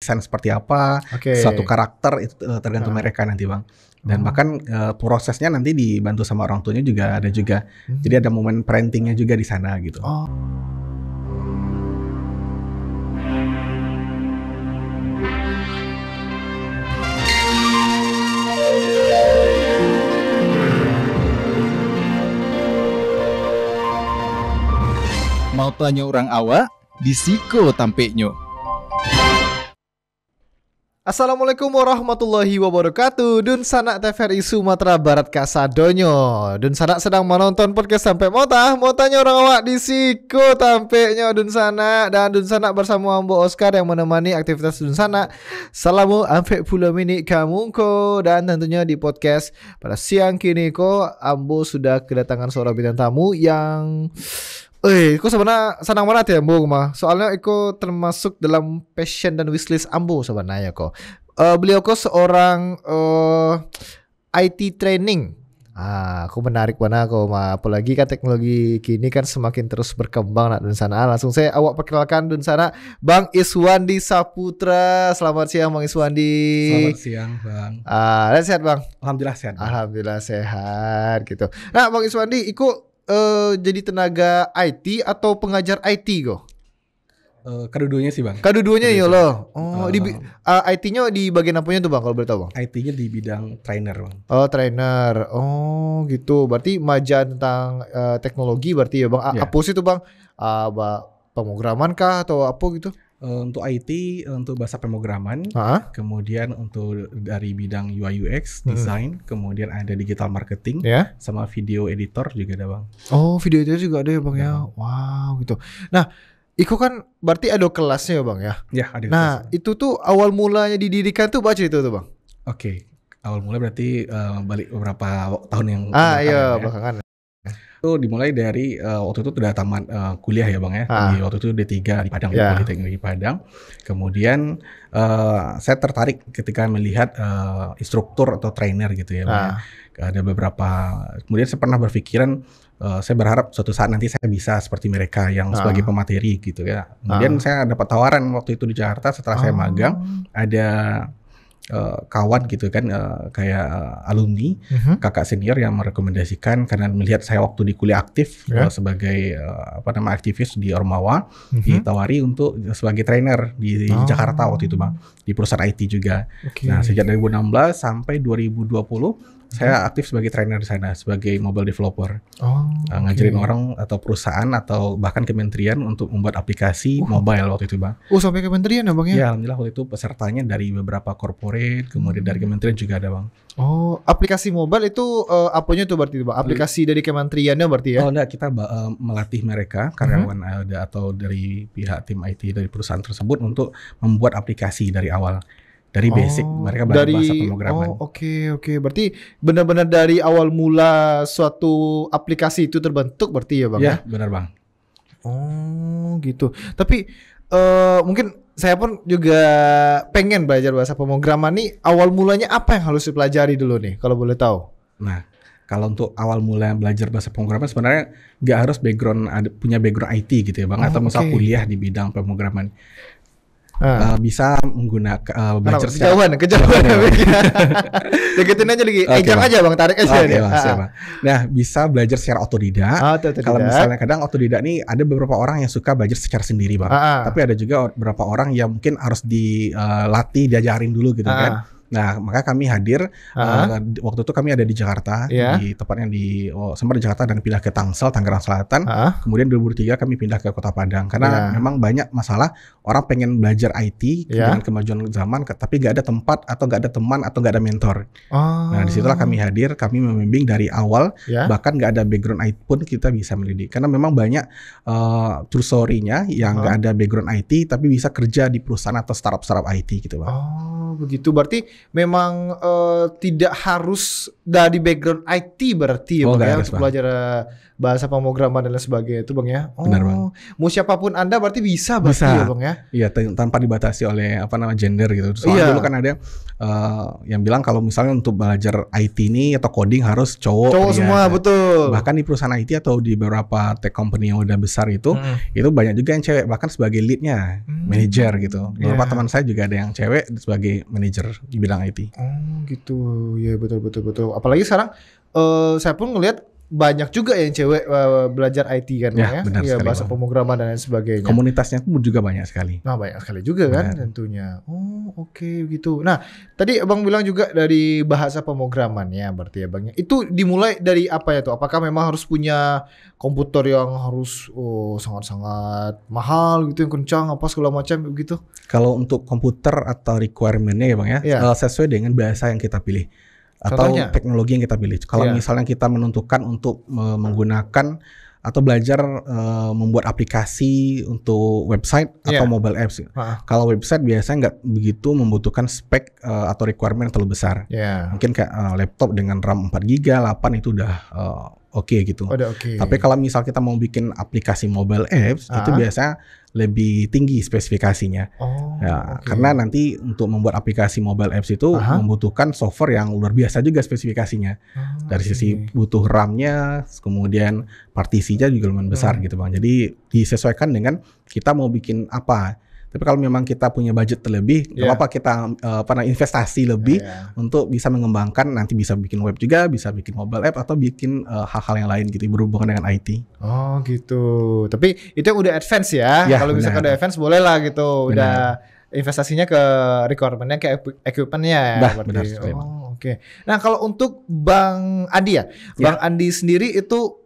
desain seperti apa, suatu karakter itu tergantung mereka nanti Bang. Dan bahkan prosesnya nanti dibantu sama orang tuanya juga ada juga. Jadi ada momen parentingnya juga di sana gitu. Mau tanya orang awak, disiko tampeknya. Assalamualaikum warahmatullahi wabarakatuh. Dun sanak TVRI Sumatera Barat kasadonyo. Dun sanak sedang menonton podcast sampai mau tanya orang awak disiko tampeknya Dun sanak. Dan Dun sanak bersama Ambo Oscar yang menemani aktivitas Dun sanak. Salamu ampe pula mini kamungko. Dan tentunya di podcast pada siang kini ko Ambo sudah kedatangan seorang bintang tamu yang aku sebenarnya senang banget ya Ambo mah. Soalnya aku termasuk dalam passion dan wishlist Ambo sebenarnya kok. Beliau kok seorang IT training. Aku menarik banget kok mah. Apalagi kan teknologi kini kan semakin terus berkembang nak Dun sana. Langsung saya awak perkenalkan Dun sana Bang Iswandi Saputra. Selamat siang Bang Iswandi. Selamat siang Bang. Sehat Bang? Alhamdulillah sehat Bang. Alhamdulillah sehat gitu. Nah Bang Iswandi ikut jadi tenaga IT atau pengajar IT kok? Kedua-duanya sih Bang. Kedua-duanya ya loh. IT-nya di bagian apanya tuh Bang kalau boleh tahu Bang? IT-nya di bidang trainer Bang. Oh trainer. Oh gitu. Berarti maja tentang teknologi berarti ya Bang. Apa sih itu Bang? Pemrograman kah atau apa gitu? Untuk IT, untuk bahasa pemrograman, kemudian untuk dari bidang UI UX, desain, kemudian ada digital marketing, sama video editor juga ada Bang. Oh video editor juga ada ya Bang ya. Wow gitu. Nah Iko kan berarti ada kelasnya ya Bang ya? Ya ada. Nah itu tuh awal mulanya didirikan tuh baca itu tuh Bang? Oke. Awal mulai berarti balik beberapa tahun yang belakangan. Itu dimulai dari waktu itu udah tamat kuliah ya Bang ya. Di waktu itu D3 di Padang, Politeknik di Padang. Kemudian saya tertarik ketika melihat instruktur atau trainer gitu ya Bang ya. Ada beberapa, kemudian saya pernah berpikiran saya berharap suatu saat nanti saya bisa seperti mereka yang sebagai pemateri gitu ya. Kemudian saya dapat tawaran waktu itu di Jakarta setelah saya magang, ada kawan gitu kan, kayak alumni, kakak senior yang merekomendasikan karena melihat saya waktu di kuliah aktif sebagai aktivis di Ormawa, ditawari untuk sebagai trainer di Jakarta waktu itu Bang, di perusahaan IT juga. Nah sejak 2016 sampai 2020 saya aktif sebagai trainer di sana, sebagai mobile developer, ngajarin orang atau perusahaan atau bahkan kementerian untuk membuat aplikasi mobile waktu itu Bang. Sampai kementerian ya Bang ya? Ya alhamdulillah waktu itu pesertanya dari beberapa corporate, kemudian dari kementerian juga ada Bang. Aplikasi mobile itu apanya tuh berarti Bang? Aplikasi dari kementeriannya berarti ya? Enggak, kita melatih mereka karyawan ada atau dari pihak tim IT dari perusahaan tersebut untuk membuat aplikasi dari awal. Dari basic mereka belajar bahasa pemrograman. Oke. Berarti benar-benar dari awal mula suatu aplikasi itu terbentuk berarti ya Bang? Ya, benar Bang. Gitu. Tapi mungkin saya pun juga pengen belajar bahasa pemrograman nih. Awal mulanya apa yang harus dipelajari dulu nih kalau boleh tahu? Nah, kalau untuk awal mula belajar bahasa pemrograman sebenarnya nggak harus punya background IT gitu ya Bang, atau misal kuliah di bidang pemrograman. Bisa menggunakan belajar kejauhan deketin aja lagi, ejak aja Bang, tarik aja Bang. Nah bisa belajar secara otodidak. Kalau misalnya kadang otodidak nih ada beberapa orang yang suka belajar secara sendiri Bang, tapi ada juga beberapa orang yang mungkin harus dilatih, diajarin dulu gitu kan. Nah, maka kami hadir waktu itu kami ada di Jakarta, di tepatnya sempat di Jakarta dan pindah ke Tangsel, Tangerang Selatan. Kemudian 2003 kami pindah ke Kota Padang karena memang banyak masalah orang pengen belajar IT dengan kemajuan zaman, tapi nggak ada tempat atau nggak ada teman atau nggak ada mentor. Nah, disitulah kami hadir, kami membimbing dari awal, bahkan nggak ada background IT pun kita bisa mendidik. Karena memang banyak true story-nya yang nggak ada background IT tapi bisa kerja di perusahaan atau startup IT gitu Bang. begitu. Berarti memang tidak harus dari background IT berarti ya, Bang, ya, untuk belajar bahasa pemrograman dan lain sebagainya itu, Bang, ya. Benar, Bang. Mau siapapun Anda berarti bisa berarti ya, Bang, ya. Iya, tanpa dibatasi oleh gender gitu. Soalnya dulu kan ada yang bilang kalau misalnya untuk belajar IT ini atau coding harus cowok semua, betul. Bahkan di perusahaan IT atau di beberapa tech company yang udah besar itu banyak juga yang cewek, bahkan sebagai leadnya, manajer gitu. Beberapa teman saya juga ada yang cewek sebagai manajer di bidang IT. Oh gitu, ya betul. Apalagi sekarang saya pun ngelihat banyak juga yang cewek belajar IT kan, ya, bahasa pemrograman dan lain sebagainya. Komunitasnya pun juga banyak sekali. Nah, banyak sekali juga kan tentunya. Oh, oke gitu. Nah, tadi Abang bilang juga dari bahasa pemrograman ya, berarti ya, Bang. Itu dimulai dari apa ya tuh? Apakah memang harus punya komputer yang harus sangat-sangat mahal gitu, yang kencang apa segala macam begitu? Kalau untuk komputer atau requirement-nya ya, Bang, sesuai dengan bahasa yang kita pilih. Atau teknologi yang kita pilih. Kalau misalnya kita menentukan untuk menggunakan atau belajar membuat aplikasi untuk website atau mobile apps. Kalau website biasanya nggak begitu membutuhkan spek atau requirement yang terlalu besar. Mungkin kayak laptop dengan RAM 4GB, 8 itu udah oke gitu. Tapi kalau misal kita mau bikin aplikasi mobile apps, itu biasanya lebih tinggi spesifikasinya. Karena nanti untuk membuat aplikasi mobile apps itu membutuhkan software yang luar biasa juga spesifikasinya. Dari sisi butuh RAM-nya, kemudian partisinya juga lumayan besar gitu, Bang. Jadi disesuaikan dengan kita mau bikin apa. Tapi kalau memang kita punya budget terlebih, nggak apa-apa kita investasi lebih untuk bisa mengembangkan, nanti bisa bikin web juga, bisa bikin mobile app atau bikin hal-hal yang lain gitu berhubungan dengan IT. Oh gitu. Tapi itu yang udah advance ya. Kalau misalkan udah advance boleh lah gitu. Udah investasinya ke requirement-nya, ke equipment-nya ya. Benar sekali. Oke. Nah, kalau untuk Bang Andi ya, Bang Andi sendiri itu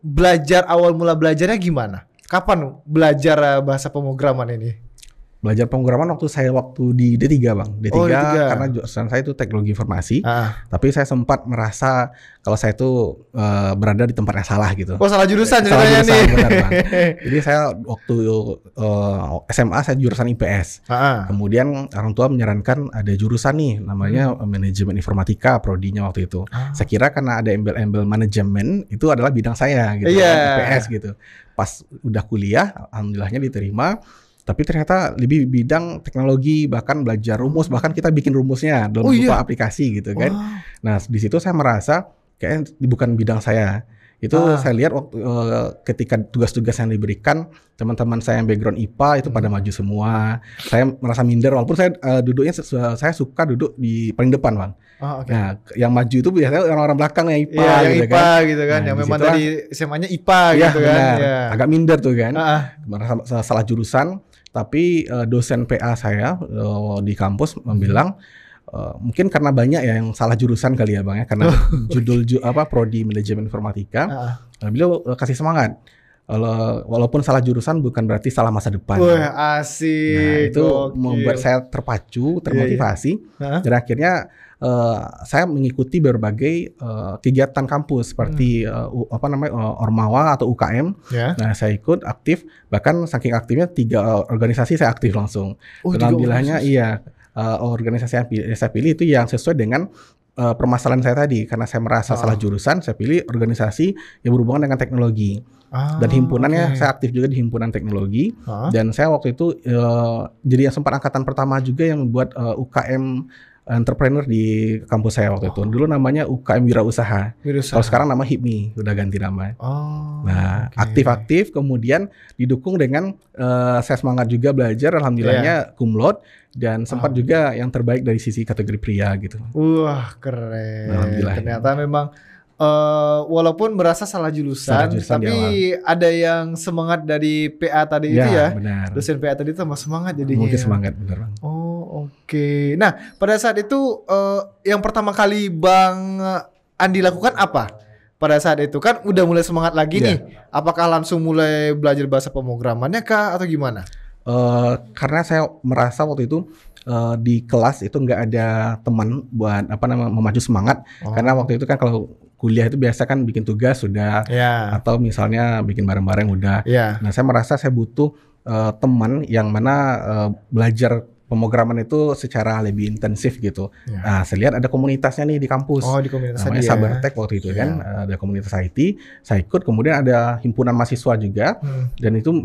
awal mula belajarnya gimana? Kapan belajar bahasa pemrograman ini? Belajar pemrograman waktu di D3, Bang. D3 karena jurusan saya itu teknologi informasi. Tapi saya sempat merasa kalau saya itu berada di tempat yang salah gitu. Salah jurusan ceritanya nih. Benar, Bang. Jadi saya waktu SMA saya jurusan IPS. Kemudian orang tua menyarankan ada jurusan nih namanya manajemen informatika, prodinya waktu itu. Saya kira karena ada embel-embel manajemen itu adalah bidang saya gitu, IPS gitu. Pas udah kuliah, alhamdulillahnya diterima. Tapi ternyata lebih bidang teknologi, bahkan belajar rumus, bahkan kita bikin rumusnya dalam berupa aplikasi gitu kan. Nah, di situ saya merasa kayaknya bukan bidang saya. Itu saya lihat waktu ketika tugas-tugas yang diberikan, teman-teman saya yang background IPA itu pada maju semua. Saya merasa minder walaupun saya duduknya saya suka duduk di paling depan, Bang. Nah, yang maju itu biasanya orang-orang belakang yang IPA, yang gitu IPA kan. Gitu kan. Nah, yang memang dari SMA-nya IPA gitu kan. Agak minder tuh kan. Merasa salah jurusan. Tapi dosen PA saya di kampus bilang mungkin karena banyak ya yang salah jurusan kali ya, Bang, ya, karena judul prodi manajemen informatika. Beliau kasih semangat. Walaupun salah jurusan bukan berarti salah masa depan. Asik. Nah, itu membuat saya terpacu, termotivasi. Dan akhirnya saya mengikuti berbagai kegiatan kampus seperti Ormawa atau UKM. Nah, saya ikut aktif, bahkan saking aktifnya 3 organisasi saya aktif langsung. Dan alhamdulillahnya organisasi yang saya pilih itu yang sesuai dengan permasalahan saya tadi. Karena saya merasa salah jurusan, saya pilih organisasi yang berhubungan dengan teknologi. Dan himpunannya saya aktif juga di himpunan teknologi. Dan saya waktu itu jadi yang sempat angkatan pertama juga yang membuat UKM entrepreneur di kampus saya waktu itu. Dulu namanya UKM Wirausaha. Kalau sekarang nama HIPMI, udah ganti nama. Aktif-aktif, kemudian didukung dengan saya semangat juga belajar, alhamdulillahnya cum laude, dan sempat juga yang terbaik dari sisi kategori pria gitu. Wah, keren. Ternyata memang walaupun merasa salah jurusan tapi ada yang semangat dari PA tadi itu ya. Benar. Dosen PA tadi tambah semangat jadinya. Mungkin semangat, benar, Bang. Oke. Nah, pada saat itu yang pertama kali Bang Andi lakukan apa? Pada saat itu kan udah mulai semangat lagi nih. Apakah langsung mulai belajar bahasa pemrogramannya kah atau gimana? Karena saya merasa waktu itu di kelas itu nggak ada teman buat memacu semangat. Karena waktu itu kan kalau kuliah itu biasa kan bikin tugas sudah, atau misalnya bikin bareng-bareng udah. Nah, saya merasa saya butuh teman yang mana belajar pemrograman itu secara lebih intensif gitu. Ya. Nah, saya lihat ada komunitasnya nih di kampus. Oh, di komunitas Namanya tadi ya. Sabertek waktu itu kan, ada komunitas IT. Saya ikut, kemudian ada himpunan mahasiswa juga. Dan itu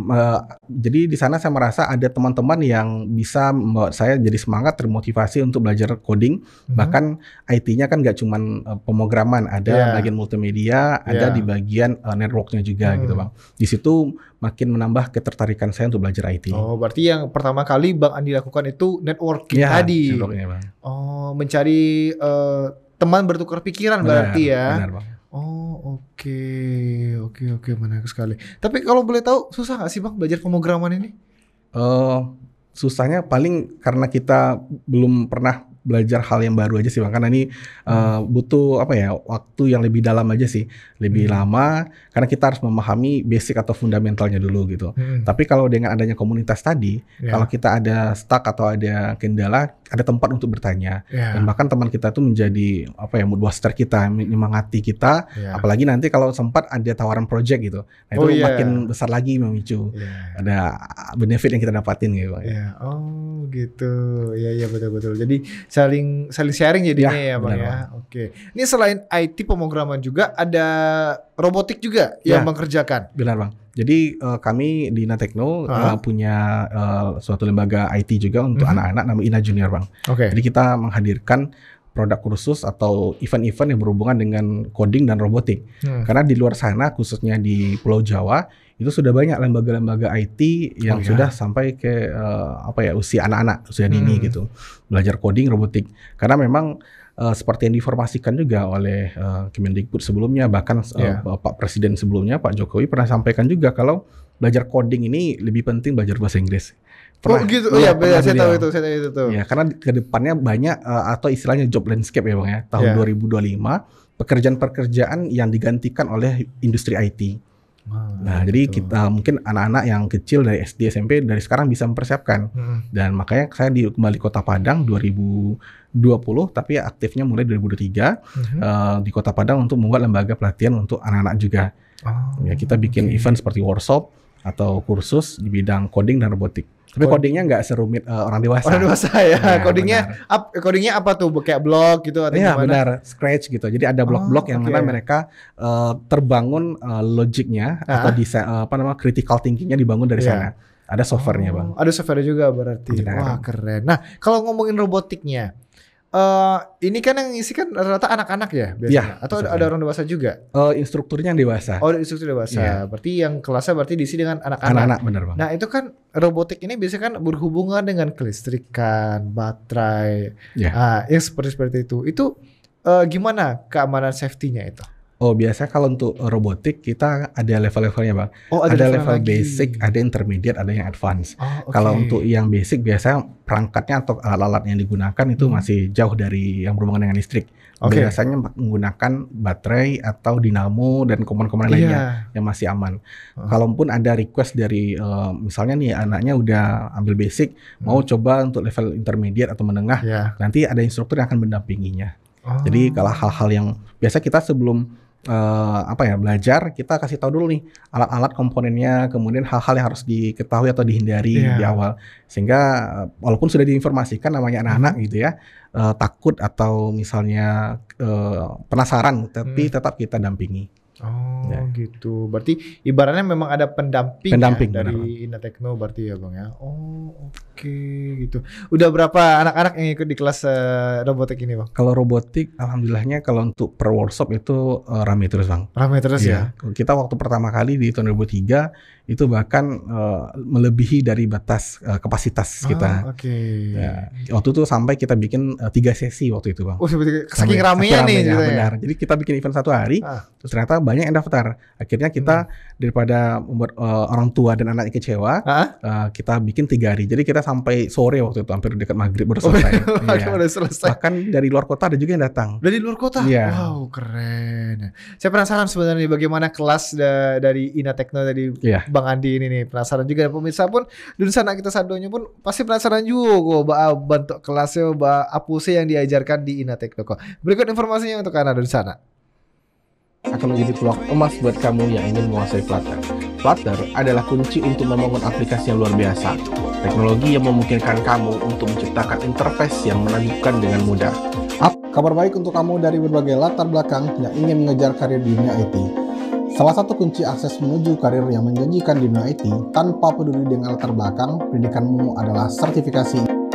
jadi di sana saya merasa ada teman-teman yang bisa membuat saya jadi semangat, termotivasi untuk belajar coding. Bahkan IT-nya kan nggak cuman pemrograman, ada bagian multimedia, ada di bagian networknya juga gitu Bang. Di situ makin menambah ketertarikan saya untuk belajar IT. Oh, berarti yang pertama kali Bang Andi lakukan itu networking tadi. Networknya, Bang. Oh, mencari teman bertukar pikiran berarti ya. Benar, Bang. Oh, oke, menarik sekali. Tapi kalau boleh tahu, susah nggak sih Bang belajar pemrograman ini? Susahnya paling karena kita belum pernah belajar hal yang baru aja sih Bang, karena ini butuh waktu yang lebih dalam aja sih, lebih lama, karena kita harus memahami basic atau fundamentalnya dulu gitu. Tapi kalau dengan adanya komunitas tadi, kalau kita ada stuck atau ada kendala, ada tempat untuk bertanya, dan bahkan teman kita tuh menjadi mood booster kita, menyemangati kita, apalagi nanti kalau sempat ada tawaran project gitu, nah itu makin besar lagi memicu, ada benefit yang kita dapatin gitu Bang. Oh gitu, ya betul. Jadi saling sharing jadinya ya Bang ya. Oke. Ini selain IT pemrograman juga ada robotik juga yang mengerjakan. Benar Bang. Jadi kami di Inatekno punya suatu lembaga IT juga untuk anak-anak namanya Ina Junior Bang. Jadi kita menghadirkan produk kursus atau event-event yang berhubungan dengan coding dan robotik. Karena di luar sana khususnya di Pulau Jawa itu sudah banyak lembaga-lembaga IT yang sudah sampai ke usia anak-anak, usia dini gitu. Belajar coding, robotik. Karena memang seperti yang diinformasikan juga oleh Kemendikbud sebelumnya, bahkan Pak Presiden sebelumnya, Pak Jokowi pernah sampaikan juga kalau belajar coding ini lebih penting belajar bahasa Inggris. Saya tahu itu tuh. Ya, karena ke depannya banyak atau istilahnya job landscape ya Bang ya, tahun 2025 pekerjaan-pekerjaan yang digantikan oleh industri IT. Nah, jadi kita mungkin anak-anak yang kecil dari SD, SMP dari sekarang bisa mempersiapkan. Dan makanya saya kembali Kota Padang 2020, tapi aktifnya mulai 2023 di Kota Padang untuk membuat lembaga pelatihan untuk anak-anak juga. Kita bikin event seperti workshop atau kursus di bidang coding dan robotik. Tapi codingnya nggak serumit orang dewasa. Orang dewasa ya. Codingnya apa tuh? Kayak blog gitu atau gimana? Benar, Scratch gitu. Jadi ada blok-blok yang mana mereka terbangun logiknya atau critical thinkingnya dibangun dari sana. Ada softwarenya Bang. Ada software juga berarti. Wah keren. Nah kalau ngomongin robotiknya, ini kan yang isi kan rata-rata anak-anak ya biasanya? Atau ada orang dewasa juga? Instrukturnya yang dewasa. Oh, instruktur dewasa. Berarti yang kelasnya berarti diisi dengan anak-anak. Anak-anak benar Bang. Nah itu kan robotik ini biasanya kan berhubungan dengan kelistrikan, baterai, yang seperti itu. Itu gimana keamanan safety-nya itu? Oh biasa kalau untuk robotik kita ada level-levelnya Bang. Ada level basic, ada intermediate, ada yang advance. Kalau untuk yang basic biasanya perangkatnya atau alat-alat yang digunakan itu masih jauh dari yang berhubungan dengan listrik. Biasanya menggunakan baterai atau dinamo dan komponen-komponen lainnya yang masih aman. Kalaupun ada request dari misalnya nih anaknya udah ambil basic, mau coba untuk level intermediate atau menengah, nanti ada instruktur yang akan mendampinginya. Jadi kalau hal-hal yang biasa kita sebelum belajar, kita kasih tahu dulu nih alat-alat komponennya, kemudian hal-hal yang harus diketahui atau dihindari di awal, sehingga walaupun sudah diinformasikan namanya anak-anak gitu ya, takut atau misalnya penasaran, tapi tetap kita dampingi. Gitu. Berarti ibaratnya memang ada pendamping dari Inatekno berarti ya Bang ya. Gitu. Udah berapa anak-anak yang ikut di kelas robotik ini Bang? Kalau robotik alhamdulillahnya kalau untuk per workshop itu rame terus Bang. Rame terus ya. Kita waktu pertama kali di tahun 2003 itu bahkan melebihi dari batas kapasitas kita. Waktu itu sampai kita bikin 3 sesi waktu itu Bang. Saking ramenya nih gitu ya. Benar. Jadi kita bikin event 1 hari, terus ternyata banyak yang daftar. Akhirnya kita daripada membuat orang tua dan anaknya kecewa, kita bikin 3 hari. Jadi kita sampai sore waktu itu, hampir dekat maghrib baru selesai. Udah selesai. Bahkan dari luar kota ada juga yang datang. Dari luar kota? Wow, keren. Saya penasaran sebenarnya bagaimana kelas dari Inatekno tadi Bang Andi ini nih. Penasaran juga, pemirsa pun Dunsana kita Sadonyo pun pasti penasaran juga kok bentuk kelasnya, apuse yang diajarkan di Inatekno kok. Berikut informasinya untuk Anda Dunsana. Akan menjadi peluang emas buat kamu yang ingin menguasai Flutter. Flutter adalah kunci untuk membangun aplikasi yang luar biasa. Teknologi yang memungkinkan kamu untuk menciptakan interface yang menakjubkan dengan mudah. Kabar baik untuk kamu dari berbagai latar belakang yang ingin mengejar karir di dunia IT. Salah satu kunci akses menuju karir yang menjanjikan di dunia IT tanpa peduli dengan latar belakang pendidikanmu adalah sertifikasi.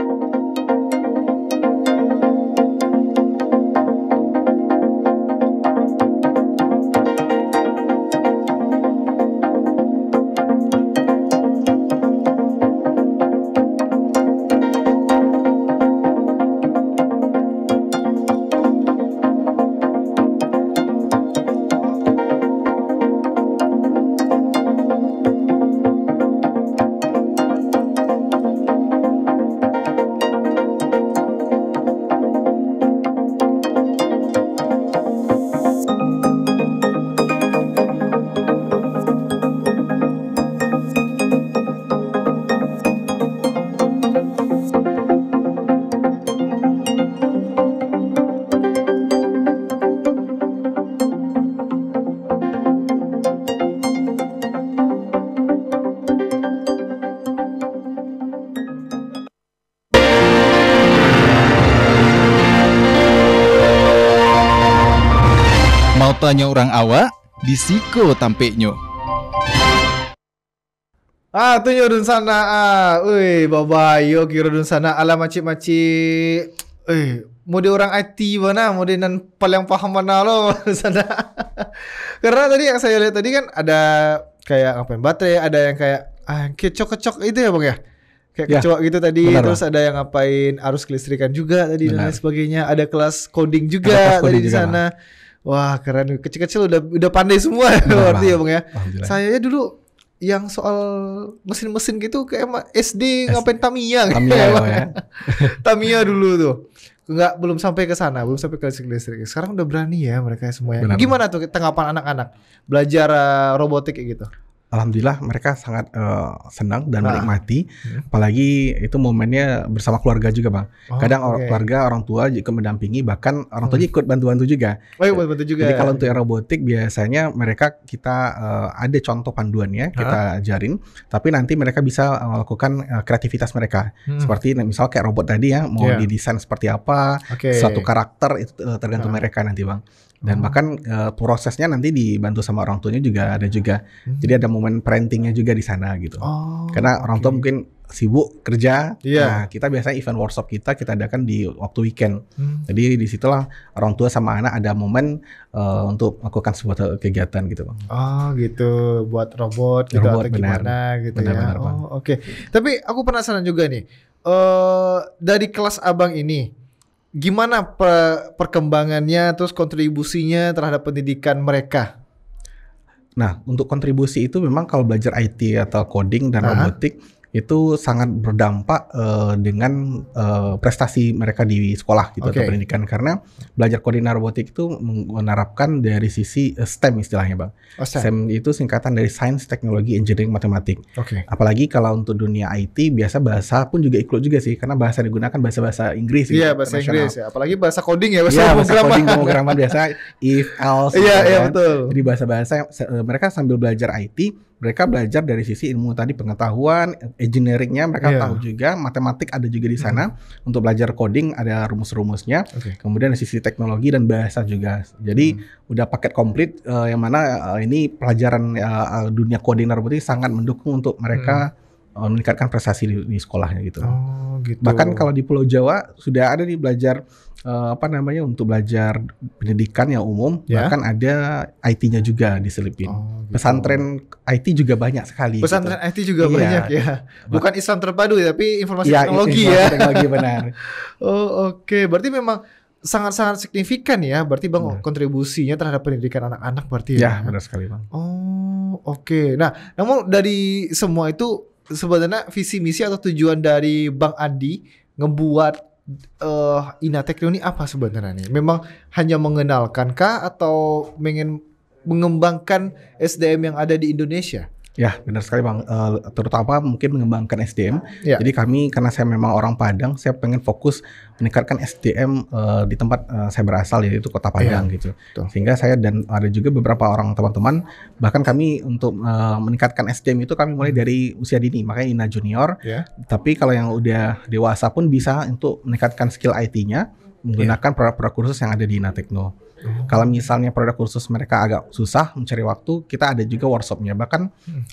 Mau tanya orang awak, di Siko tampeknya. Tu dun sana Ui babayo kira dun sana ala macik-macik. Mode orang IT mana, mode nan paling paham mana lo sana. Karena tadi yang saya lihat tadi kan ada kayak ngapain baterai, ada yang kayak kecok-kecok itu ya Bang ya. Kayak kecoa gitu tadi, terus ada yang ngapain arus kelistrikan juga tadi dan lain sebagainya. Ada kelas coding juga tadi di sana. Wah keren, kecil-kecil udah pandai semua berarti ya Bang ya. Saya dulu yang soal mesin-mesin gitu kayak SD ngapain Tamiya ya. Tamiya dulu tuh. Belum sampai ke sana, belum sampai ke listrik. Sekarang udah berani ya mereka semuanya. Gimana tuh tanggapan anak-anak belajar robotik kayak gitu? Alhamdulillah mereka sangat senang dan menikmati, apalagi itu momennya bersama keluarga juga Bang. Kadang keluarga, orang tua juga mendampingi, bahkan orang tua ikut bantu-bantu juga. Bantu juga. Jadi kalau untuk yang robotik biasanya kita ada contoh panduannya, kita ajarin, tapi nanti mereka bisa melakukan kreativitas mereka. Seperti misal kayak robot tadi ya, mau didesain seperti apa, suatu karakter itu tergantung mereka nanti Bang. Dan bahkan prosesnya nanti dibantu sama orang tuanya juga ada juga. Jadi ada momen parentingnya juga di sana gitu. Karena orang tua mungkin sibuk kerja. Nah, kita biasanya event workshop kita adakan di waktu weekend. Jadi disitulah orang tua sama anak ada momen untuk melakukan sebuah kegiatan gitu Bang. Gitu. Buat robot gitu atau gimana gitu ya. Oke. Tapi aku penasaran juga nih. Dari kelas Abang ini, gimana perkembangannya, terus kontribusinya terhadap pendidikan mereka? Nah, untuk kontribusi itu memang kalau belajar IT atau coding dan robotik itu sangat berdampak dengan prestasi mereka di sekolah gitu atau pendidikan, karena belajar coding dan robotik itu menerapkan dari sisi STEM istilahnya Bang. STEM itu singkatan dari Science, Technology, Engineering, Matematik. Apalagi kalau untuk dunia IT biasa bahasa pun juga ikut juga sih, karena bahasa digunakan bahasa Inggris. Iya, bahasa Inggris ya. Apalagi bahasa coding ya, bahasa pemrograman biasa if, else. Iya, betul. Jadi bahasa-bahasa mereka sambil belajar IT, mereka belajar dari sisi ilmu tadi, pengetahuan, engineeringnya mereka tahu juga, matematik ada juga di sana. Untuk belajar coding ada rumus-rumusnya, kemudian dari sisi teknologi dan bahasa juga. Jadi udah paket komplit yang mana ini pelajaran dunia coding dan robotik sangat mendukung untuk mereka meningkatkan prestasi di sekolahnya gitu. Gitu. Bahkan kalau di Pulau Jawa sudah ada nih belajar untuk belajar pendidikan yang umum, bahkan ada IT-nya juga diselipin. Gitu. Pesantren IT juga banyak sekali. Pesantren IT juga banyak ya. Bukan Islam terpadu ya, tapi informasi teknologi teknologi benar. Berarti memang sangat-sangat signifikan ya. Berarti Bang kontribusinya terhadap pendidikan anak-anak berarti ya. Ya, benar sekali Bang. Nah, namun dari semua itu sebenarnya visi misi atau tujuan dari Bang Andi ngebuat Inatekno ini apa sebenarnya nih? Memang hanya mengenalkan kah atau ingin mengembangkan SDM yang ada di Indonesia? Ya, benar sekali Bang. Terutama mungkin mengembangkan SDM. Ya. Jadi kami karena saya memang orang Padang, saya pengen fokus meningkatkan SDM di tempat saya berasal, yaitu Kota Padang gitu. Betul. Sehingga saya dan ada juga beberapa orang teman-teman, bahkan kami untuk meningkatkan SDM itu kami mulai dari usia dini, makanya INA Junior. Ya. Tapi kalau yang udah dewasa pun bisa untuk meningkatkan skill IT-nya menggunakan produk-produk kursus yang ada di INA Tekno. Kalau misalnya produk kursus mereka agak susah mencari waktu, kita ada juga workshopnya. Bahkan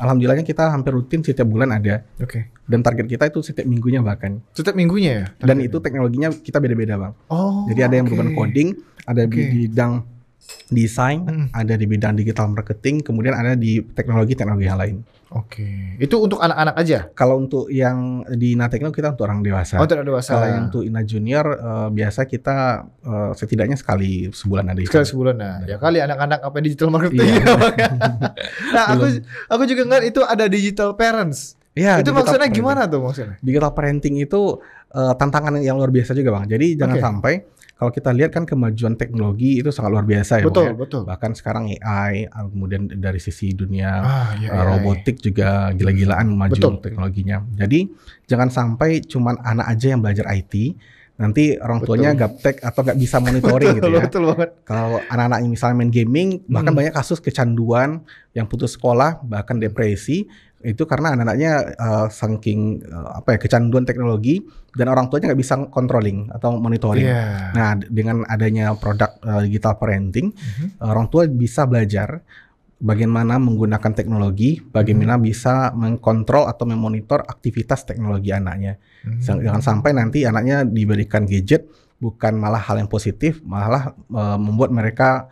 alhamdulillahnya kita hampir rutin setiap bulan ada. Oke. Dan target kita itu setiap minggunya bahkan. Setiap minggunya ya? Dan itu teknologinya kita beda-beda Bang. Oh, jadi ada yang oke. berhubungan coding, ada di bidang desain, ada di bidang digital marketing, kemudian ada di teknologi-teknologi yang lain. Oke. Itu untuk anak-anak aja? Kalau untuk yang di INA Tekno kita untuk orang dewasa. Oh, tidak dewasa. Kalau yang untuk INA Junior biasa kita setidaknya sekali sebulan ada. Sekali sebulan. Nah, ya kali anak-anak apa digital marketing. Iya. Nah, aku juga ngeliat itu ada digital parents. Ya, itu maksudnya gimana tuh maksudnya? Digital parenting itu tantangan yang luar biasa juga Bang. Jadi jangan sampai kalau kita lihat kan kemajuan teknologi itu sangat luar biasa ya. Betul, Bang, ya. betul. Bahkan sekarang AI, kemudian dari sisi dunia robotik AI. juga gila-gilaan maju Betul. teknologinya. Jadi jangan sampai cuman anak aja yang belajar IT, nanti orang tuanya gaptek atau nggak bisa monitoring gitu ya. Betul banget. Kalau anak-anak yang misalnya main gaming, bahkan banyak kasus kecanduan yang putus sekolah, bahkan depresi, itu karena anak-anaknya saking kecanduan teknologi dan orang tuanya nggak bisa controlling atau monitoring. Yeah. Nah, dengan adanya produk digital parenting, orang tua bisa belajar bagaimana menggunakan teknologi, bagaimana bisa mengkontrol atau memonitor aktivitas teknologi anaknya. Jangan sampai nanti anaknya diberikan gadget bukan malah hal yang positif, malah membuat mereka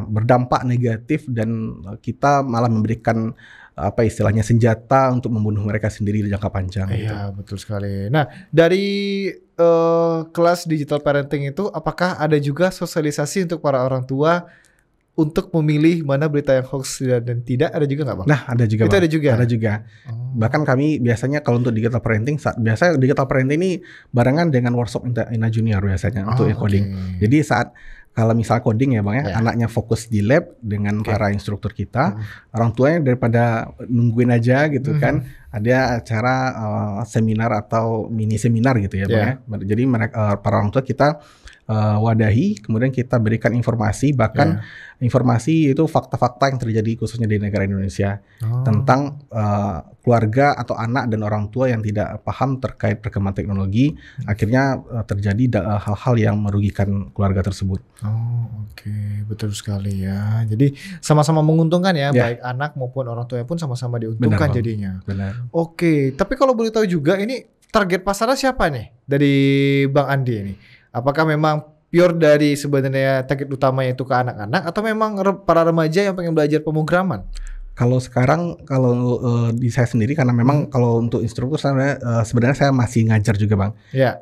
berdampak negatif dan kita malah memberikan istilahnya senjata untuk membunuh mereka sendiri di jangka panjang. Iya, betul sekali. Nah, dari kelas digital parenting itu apakah ada juga sosialisasi untuk para orang tua untuk memilih mana berita yang hoax dan tidak, ada juga nggak Bang? Nah, ada juga Itu Bang. ada juga? Ada juga. Bahkan kami biasanya kalau untuk digital parenting, biasanya digital parenting ini barengan dengan workshop INA Junior biasanya untuk coding. Jadi saat kalau misal coding ya Bang ya, anaknya fokus di lab dengan para instruktur kita, orang tuanya daripada nungguin aja gitu kan, ada acara seminar atau mini seminar gitu ya Bang ya. Jadi mereka para orang tua kita wadahi, kemudian kita berikan informasi, bahkan informasi itu fakta-fakta yang terjadi khususnya di negara Indonesia tentang keluarga atau anak dan orang tua yang tidak paham terkait perkembangan teknologi, akhirnya terjadi hal-hal yang merugikan keluarga tersebut. Oke, betul sekali ya. Jadi sama-sama menguntungkan ya, baik anak maupun orang tuanya pun sama-sama diuntungkan. Benar, jadinya. Benar. Oke, tapi kalau boleh tahu juga ini target pasarnya siapa nih dari Bang Andi ini? Apakah memang pure dari sebenarnya target utamanya itu ke anak-anak atau memang para remaja yang pengen belajar pemrograman? Kalau sekarang di saya sendiri karena memang kalau untuk instruktur sebenarnya saya masih ngajar juga Bang. Ya.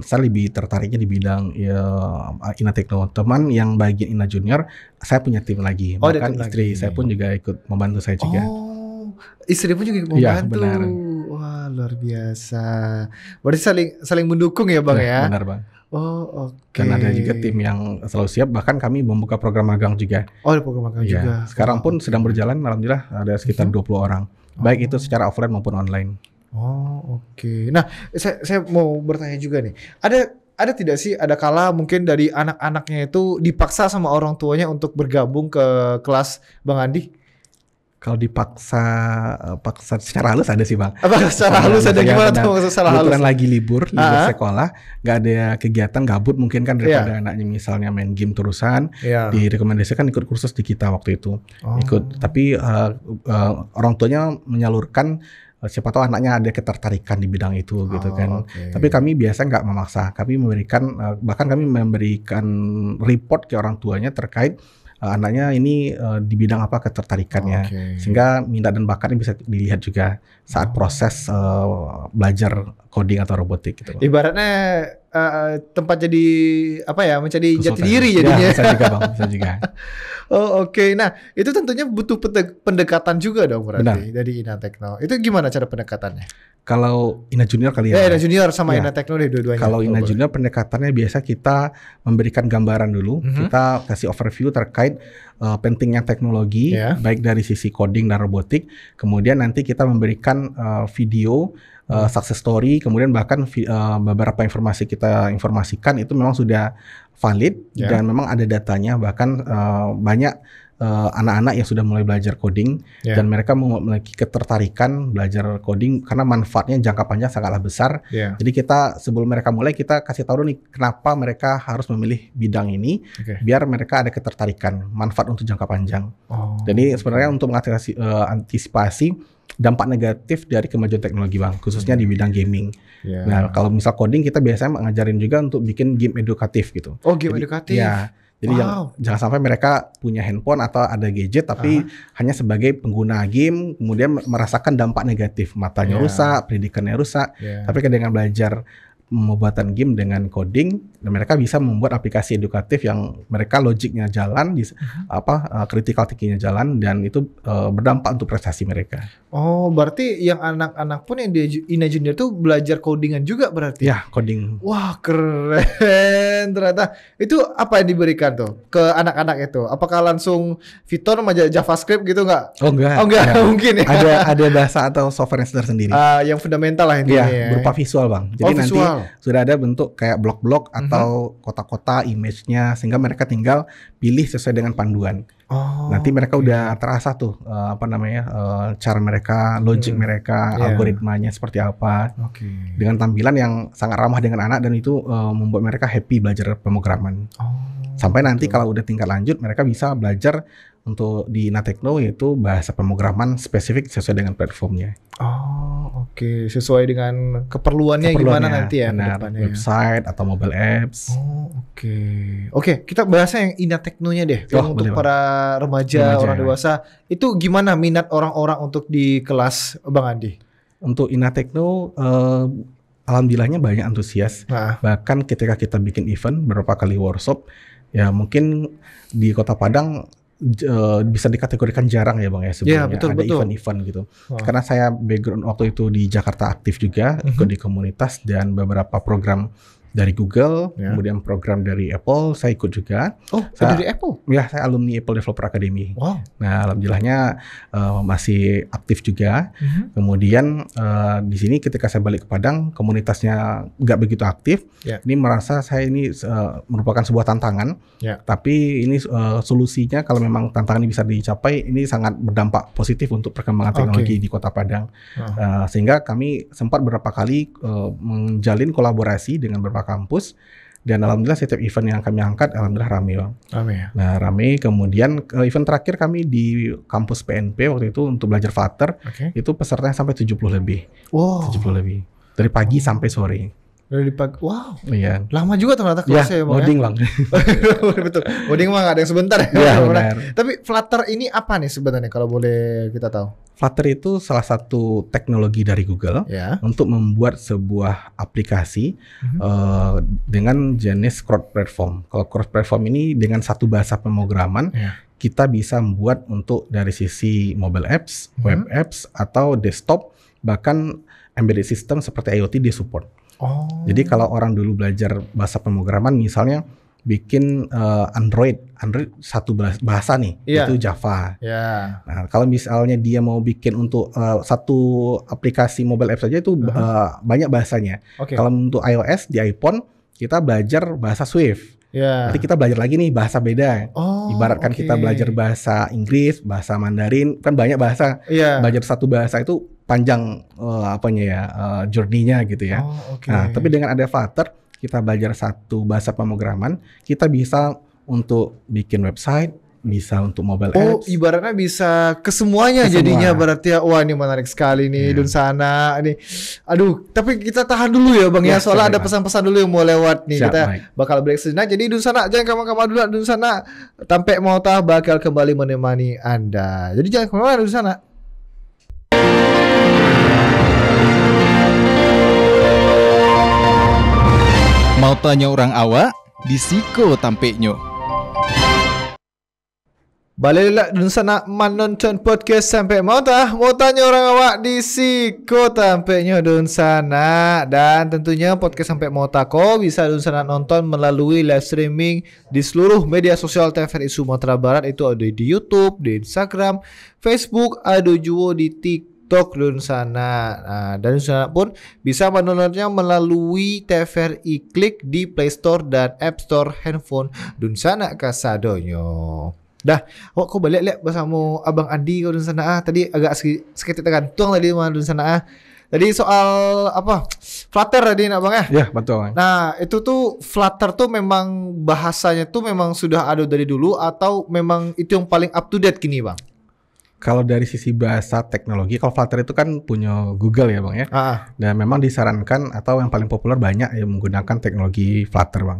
Saya lebih tertariknya di bidang INA Tekno. Teman yang bagian INA Junior saya punya tim lagi. Bahkan istri saya pun juga ikut membantu saya juga. Istri pun juga ikut membantu. Ya, benar. Wah, luar biasa. Berarti saling mendukung ya Bang ya? Benar Bang. Oke. Dan ada juga tim yang selalu siap, bahkan kami membuka program magang juga. Ada program magang juga. Sekarang pun sedang berjalan, alhamdulillah ada sekitar 20 orang. Baik itu secara offline maupun online. Oke. Nah, saya mau bertanya juga nih. Ada tidak sih ada kala mungkin dari anak-anaknya itu dipaksa sama orang tuanya untuk bergabung ke kelas Bang Andi? Kalau dipaksa secara halus ada sih Bang. Apa secara halus ada gimana tuh maksud secara halus? Kebetulan lagi libur sekolah, nggak ada kegiatan, gabut mungkin kan daripada anaknya misalnya main game terusan, direkomendasikan ikut kursus di kita waktu itu. Ikut, tapi orang tuanya menyalurkan siapa tahu anaknya ada ketertarikan di bidang itu gitu kan. Tapi kami biasa nggak memaksa, kami memberikan bahkan kami memberikan report ke orang tuanya terkait anaknya ini di bidang apa ketertarikannya, sehingga minat dan bakatnya bisa dilihat juga saat proses belajar coding atau robotik gitu. Ibaratnya tempat jadi apa ya, mencari jati Konsultan. diri Ya, jadinya. bisa juga bang, bisa juga. Oh oke. Nah itu tentunya butuh pendekatan juga dong berarti dari Ina Tekno. Itu gimana cara pendekatannya? Kalau Ina Junior kali ya. Ina Junior sama Ya. Ina Tekno deh dua-duanya. Kalau Ina Junior pendekatannya biasa kita memberikan gambaran dulu, kita kasih overview terkait pentingnya teknologi, Ya. baik dari sisi coding dan robotik. Kemudian nanti kita memberikan video, success story, kemudian bahkan beberapa informasi kita informasikan itu memang sudah valid Ya. dan memang ada datanya. Bahkan banyak anak-anak yang sudah mulai belajar coding Ya. dan mereka memiliki ketertarikan belajar coding karena manfaatnya jangka panjang sangatlah besar. Ya. Jadi kita sebelum mereka mulai kita kasih tahu dulu nih kenapa mereka harus memilih bidang ini Oke. biar mereka ada ketertarikan manfaat untuk jangka panjang. Oh. Jadi sebenarnya untuk mengantisipasi dampak negatif dari kemajuan teknologi bang, khususnya di bidang gaming. Ya. Nah kalau misal coding kita biasanya ngajarin juga untuk bikin game edukatif gitu. Oh game Jadi, edukatif. Ya. Jadi jangan sampai mereka punya handphone atau ada gadget tapi hanya sebagai pengguna game kemudian merasakan dampak negatif, matanya rusak, pendidikannya rusak. Tapi dengan belajar pembuatan game dengan coding dan mereka bisa membuat aplikasi edukatif yang mereka logiknya jalan, critical thinkingnya jalan dan itu berdampak untuk prestasi mereka. Oh berarti yang anak-anak pun yang di Ina Junior tuh belajar codingan juga berarti? Ya coding. Wah keren ternyata. Itu apa yang diberikan tuh ke anak-anak itu? Apakah langsung Python sama JavaScript gitu nggak? Oh enggak. Oh enggak mungkin ya. Ada bahasa atau software tersendiri. Yang fundamental lah intinya. Ya, berupa visual bang. Jadi nanti visual. sudah ada bentuk kayak blok-blok atau kotak-kotak image-nya sehingga mereka tinggal pilih sesuai dengan panduan. Oh, Nanti mereka udah terasa tuh cara mereka, logik mereka, algoritmanya seperti apa. Dengan tampilan yang sangat ramah dengan anak dan itu membuat mereka happy belajar pemrograman. Sampai nanti kalau udah tingkat lanjut mereka bisa belajar untuk di Ina Tekno yaitu bahasa pemrograman spesifik sesuai dengan platformnya. Oh, oke. Sesuai dengan keperluannya gimana nanti ya benar, kedepannya. website atau mobile apps. Oh, oke. Oke, kita bahasnya yang Ina Teknonya deh. Untuk para remaja, orang dewasa, itu gimana minat orang-orang untuk di kelas Bang Andi? Untuk Ina Tekno alhamdulillahnya banyak antusias. Bahkan ketika kita bikin event beberapa kali workshop, ya mungkin di Kota Padang bisa dikategorikan jarang ya bang ya sebelumnya ada event-event gitu. Karena saya background waktu itu di Jakarta aktif juga ikut di komunitas dan beberapa program dari Google, kemudian program dari Apple saya ikut juga. Oh, dari Apple? Ya, saya alumni Apple Developer Academy. Wow. Nah, alhamdulillahnya masih aktif juga. Kemudian di sini ketika saya balik ke Padang, komunitasnya nggak begitu aktif. Ini merasa saya ini merupakan sebuah tantangan. Tapi ini solusinya kalau memang tantangan ini bisa dicapai, ini sangat berdampak positif untuk perkembangan teknologi di Kota Padang. Sehingga kami sempat beberapa kali menjalin kolaborasi dengan beberapa kampus dan alhamdulillah setiap event yang kami angkat alhamdulillah rame bang. Rame ya. Nah rame kemudian event terakhir kami di kampus PNP waktu itu untuk belajar Flutter itu pesertanya sampai 70 lebih. Wow. 70 lebih dari pagi sampai sore. Dari pagi, wow. Iya. Lama juga ternyata kelasnya ya bang. Loading bang. Betul. Loading mah nggak ada yang sebentar ya. Ya benar. Tapi Flutter ini apa nih sebenarnya kalau boleh kita tahu? Flutter itu salah satu teknologi dari Google untuk membuat sebuah aplikasi dengan jenis cross platform. Kalau cross platform ini dengan satu bahasa pemrograman kita bisa membuat untuk dari sisi mobile apps, web apps atau desktop bahkan embedded system seperti IoT dia support. Jadi kalau orang dulu belajar bahasa pemrograman misalnya bikin Android satu bahasa nih itu Java. Nah kalau misalnya dia mau bikin untuk satu aplikasi mobile app saja itu banyak bahasanya. Kalau untuk iOS di iPhone kita belajar bahasa Swift. Nanti kita belajar lagi nih bahasa beda. Ibaratkan kita belajar bahasa Inggris, bahasa Mandarin kan banyak bahasa. Belajar satu bahasa itu panjang journey-nya gitu ya. Nah tapi dengan ada Flutter kita belajar satu bahasa pemrograman, kita bisa untuk bikin website, bisa untuk mobile apps. Ibaratnya bisa ke semuanya jadinya berarti ya. Wah, ini menarik sekali nih Dunsana nih. Aduh, tapi kita tahan dulu ya Bang ya. Soalnya ada pesan-pesan dulu yang mau lewat nih. Kita bakal break sejenak. Jadi Dunsana jangan kemana-mana dulu. Dunsana Tampe Mautah bakal kembali menemani Anda. Jadi jangan kemana-mana Dunsana. Mau tanya orang awak di Siko Tampeknyo. Balik dun sana menonton podcast sampai mau tanya orang awak di Siko Tampeknyo dun sana. Dan tentunya podcast sampai mau ko bisa dun sana nonton melalui live streaming di seluruh media sosial TVRI Sumatera Barat. Itu ada di YouTube, di Instagram, Facebook, ada juga di TikTok dun sana. Nah, dan dun sana pun bisa menontonnya melalui TVRI Klik di Play Store dan App Store handphone dun sana kasadonyo. Dah, kau balik lihat bersama Abang Andi kau dun sana tadi agak sedikit tergantung tadi sama dun sana Tadi soal apa? Flutter tadi nak bang ya? Ya betul. Bang. Nah itu tuh Flutter tuh memang bahasanya tuh memang sudah ada dari dulu atau memang itu yang paling up to date kini bang? Kalau dari sisi bahasa teknologi, kalau Flutter itu kan punya Google ya bang ya. Dan memang disarankan atau yang paling populer banyak yang menggunakan teknologi Flutter bang.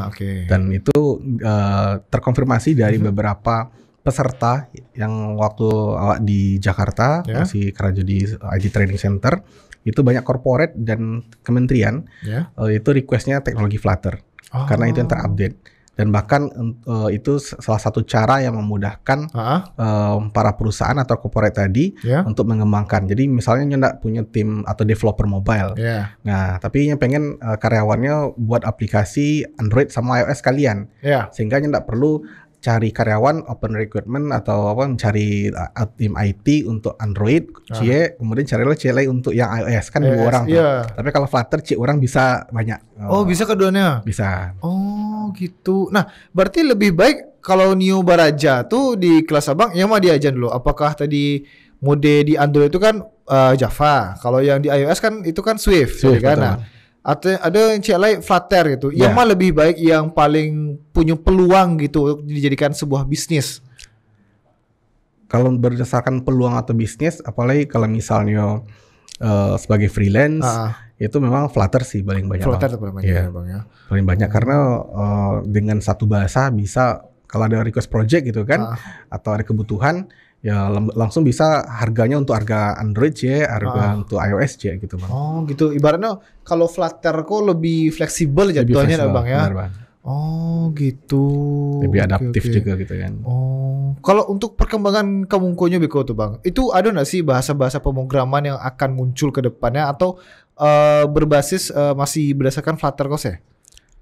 Oke. Dan itu terkonfirmasi dari beberapa peserta yang waktu awak di Jakarta masih kerja di IT Training Center, itu banyak corporate dan kementerian itu requestnya teknologi Flutter karena itu yang terupdate. Dan bahkan itu salah satu cara yang memudahkan para perusahaan atau corporate tadi untuk mengembangkan. Jadi misalnya nggak punya tim atau developer mobile, nah tapi pengen karyawannya buat aplikasi Android sama iOS kalian, sehingga nggak perlu cari karyawan open recruitment atau apa mencari tim IT untuk Android, kemudian carilah CLI untuk yang iOS kan dua orang. Tapi kalau Flutter orang bisa banyak. Bisa keduanya. Bisa. Oh gitu. Nah berarti lebih baik kalau Neo Baraja tuh di kelas abang yang mau diajar dulu. Apakah tadi mode di Android itu kan Java, kalau yang di iOS kan itu kan Swift kan. Nah, atau ada yang CLI Flutter gitu. Yang mah lebih baik yang paling punya peluang gitu untuk dijadikan sebuah bisnis. Kalau berdasarkan peluang atau bisnis, apalagi kalau misalnya sebagai freelance, itu memang Flutter sih paling banyak. Flutter paling banyak ya bang ya. Paling banyak karena dengan satu bahasa bisa kalau ada request project gitu kan, atau ada kebutuhan ya langsung bisa harganya untuk harga Android harga untuk iOS gitu bang. Oh gitu. Ibaratnya kalau Flutter kok lebih fleksibel jatuhnya bang ya. Benar, bang. Oh gitu. Lebih adaptif juga gitu kan. Oh, kalau untuk perkembangan Kamungkonyo Beko tuh bang, itu ada nggak sih bahasa-bahasa pemrograman yang akan muncul ke depannya atau berbasis masih berdasarkan Flutter kok ya?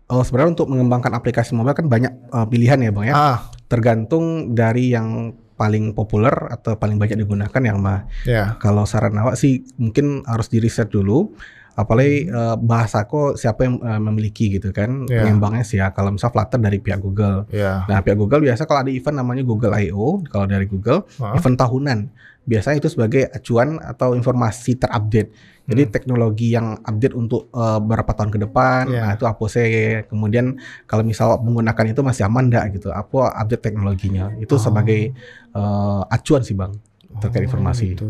Sebenarnya untuk mengembangkan aplikasi mobile kan banyak pilihan ya bang ya. Tergantung dari yang paling populer atau paling banyak digunakan yang mah. Kalau saran awak sih mungkin harus di riset dulu. Apalagi bahasa kok siapa yang memiliki gitu kan pengembangnya sih ya. Kalau misal Flutter dari pihak Google. Nah pihak Google biasa kalau ada event namanya Google I.O. Kalau dari Google event tahunan. Biasanya itu sebagai acuan atau informasi terupdate. Jadi teknologi yang update untuk beberapa tahun ke depan, nah itu apa sih? Kemudian kalau misal menggunakan itu masih aman enggak gitu? Apa update teknologinya? Itu sebagai acuan sih bang terkait informasi. Gitu.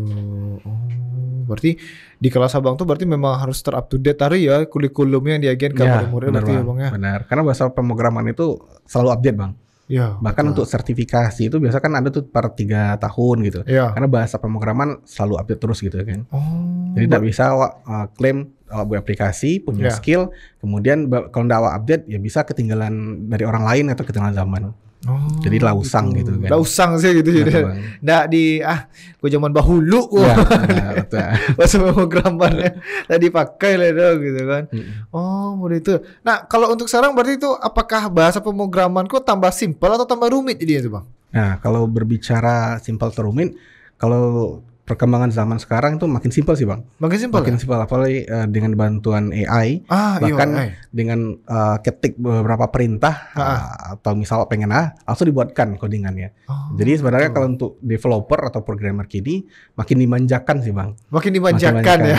Berarti di kelas abang tuh berarti memang harus ter up to date tadi ya kurikulum yang diagenkan murid berarti ya bang ya. Benar, karena bahasa pemrograman itu selalu update bang. Bahkan untuk sertifikasi itu biasa kan ada tuh per 3 tahun gitu. Karena bahasa pemrograman selalu update terus gitu kan. Jadi tidak bisa klaim buat aplikasi punya skill, kemudian kalau tidak update ya bisa ketinggalan dari orang lain atau ketinggalan zaman. Jadi lausang gitu kan. Lausang sih gitu jadi. Nggak di gua zaman bahulu bahasa pemrogramannya tadi pakai lah gitu kan. Mode itu. Nah, kalau untuk sekarang berarti itu apakah bahasa pemrograman kok tambah simpel atau tambah rumit jadi itu, Bang? Nah, kalau berbicara simpel atau rumit, kalau perkembangan zaman sekarang itu makin simpel sih bang. Makin simpel apalagi dengan bantuan AI, bahkan dengan ketik beberapa perintah atau misal pengen langsung dibuatkan codingannya. Jadi sebenarnya kalau untuk developer atau programmer kini makin dimanjakan sih bang. Makin dimanjakan ya.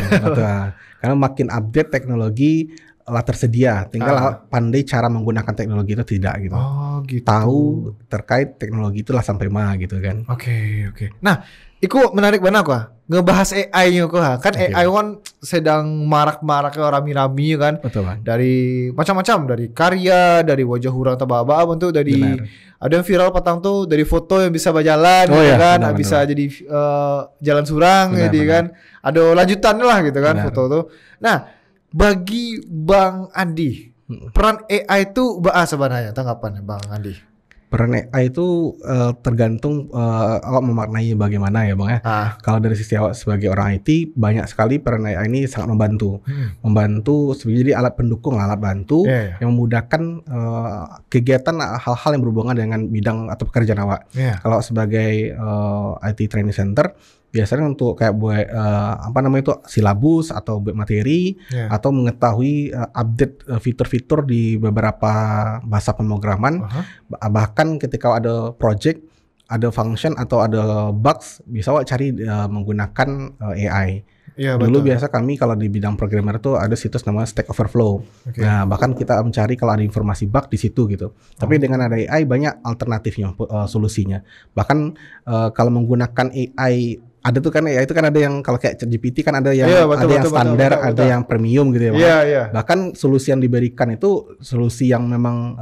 Karena makin update teknologi tersedia, tinggal pandai cara menggunakan teknologi itu tidak gitu. Gitu. Tahu terkait teknologi itulah sampai mana gitu kan. Oke. Nah, itu menarik banget kok. Ngebahas AI-nya kok. Kan AI kan sedang marak-maraknya rami-rami kan. Betul, Bang. Dari macam-macam, dari karya, dari wajah hurang tababa bentuk dari ada yang viral petang tuh dari foto yang bisa berjalan kan, bisa jadi jalan surang jadi kan. Ada lanjutannya lah gitu kan foto tuh. Nah, bagi Bang Andi peran AI itu bahas sebenarnya tanggapannya Bang Andi. Peran AI itu tergantung awak memaknai bagaimana ya Bang ya. Kalau dari sisi awak sebagai orang IT, banyak sekali peran AI ini sangat membantu. Membantu jadi alat pendukung, alat bantu yang memudahkan kegiatan hal-hal yang berhubungan dengan bidang atau pekerjaan awak. Kalau sebagai IT training center, biasanya untuk kayak buat silabus atau buat materi atau mengetahui update fitur-fitur di beberapa bahasa pemrograman. Bahkan ketika ada project, ada function atau ada bugs, bisa awak cari menggunakan AI. Dulu biasa kami kalau di bidang programmer tuh ada situs namanya Stack Overflow. Nah, bahkan kita mencari kalau ada informasi bug di situ gitu. Tapi dengan ada AI banyak alternatifnya, solusinya. Bahkan kalau menggunakan AI, ada tuh kan AI itu kan ada yang kalau kayak ChatGPT kan ada yang standar, ada yang premium gitu ya Bang. Bahkan solusi yang diberikan itu solusi yang memang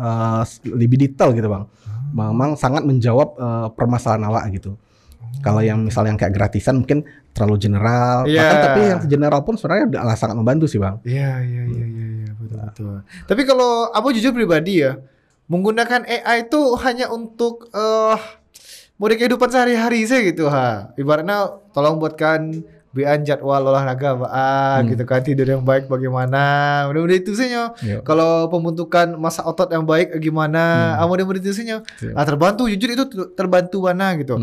lebih detail gitu Bang. Memang sangat menjawab permasalahan awak gitu. Kalau yang misalnya yang kayak gratisan mungkin terlalu general, bahkan tapi yang general pun sebenarnya udah sangat membantu sih Bang. Iya, betul. Tapi kalau aku jujur pribadi ya, menggunakan AI itu hanya untuk mode kehidupan sehari-hari saya gitu ibaratnya tolong buatkan bian jadwal olahraga gitu kan, tidur yang baik bagaimana, mudah-mudahan itu saja. Kalau pembentukan massa otot yang baik gimana, mudah-mudahan itu saja. Terbantu, jujur itu terbantu mana gitu.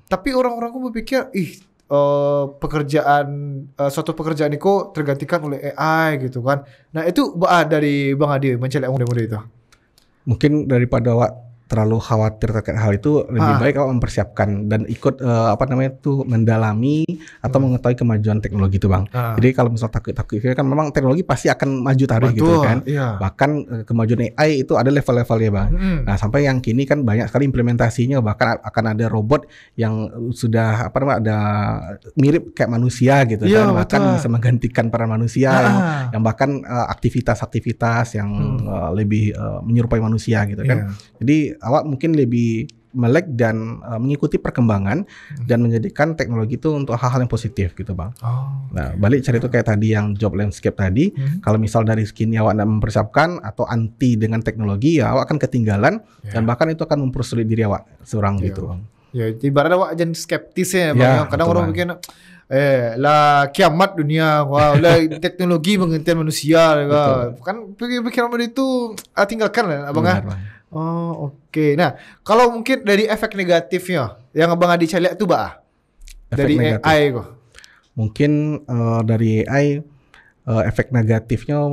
Tapi orang-orang kok berpikir suatu pekerjaan itu tergantikan oleh AI gitu kan. Nah itu dari Bang Adi mencelak mudah-mudahan itu. Mungkin daripada terlalu khawatir terkait hal itu, lebih baik awak mempersiapkan dan ikut mendalami atau mengetahui kemajuan teknologi itu Bang. Jadi kalau misal takut kan memang teknologi pasti akan maju tarik gitu kan. Bahkan kemajuan AI itu ada level-levelnya Bang. Nah sampai yang kini kan banyak sekali implementasinya, bahkan akan ada robot yang sudah ada mirip kayak manusia gitu kan, bahkan bisa menggantikan peran manusia yang bahkan aktivitas-aktivitas yang lebih menyerupai manusia gitu kan. Jadi awak mungkin lebih melek dan mengikuti perkembangan dan menjadikan teknologi itu untuk hal-hal yang positif gitu Bang. Nah balik cerita kayak tadi yang job landscape tadi, kalau misal dari skin awak tidak mempersiapkan atau anti dengan teknologi, ya awak akan ketinggalan dan bahkan itu akan mempersulit diri awak seorang gitu Bang. Ya ibaratnya awak jangan skeptis ya Bang. Kadang orang bikin lah kiamat dunia, teknologi menghentikan manusia kan, pikiran itu tinggalkan lah Abang. Oke. Nah, kalau mungkin dari efek negatifnya yang Abang Adi cari itu dari negatif. AI kok. Mungkin dari AI efek negatifnya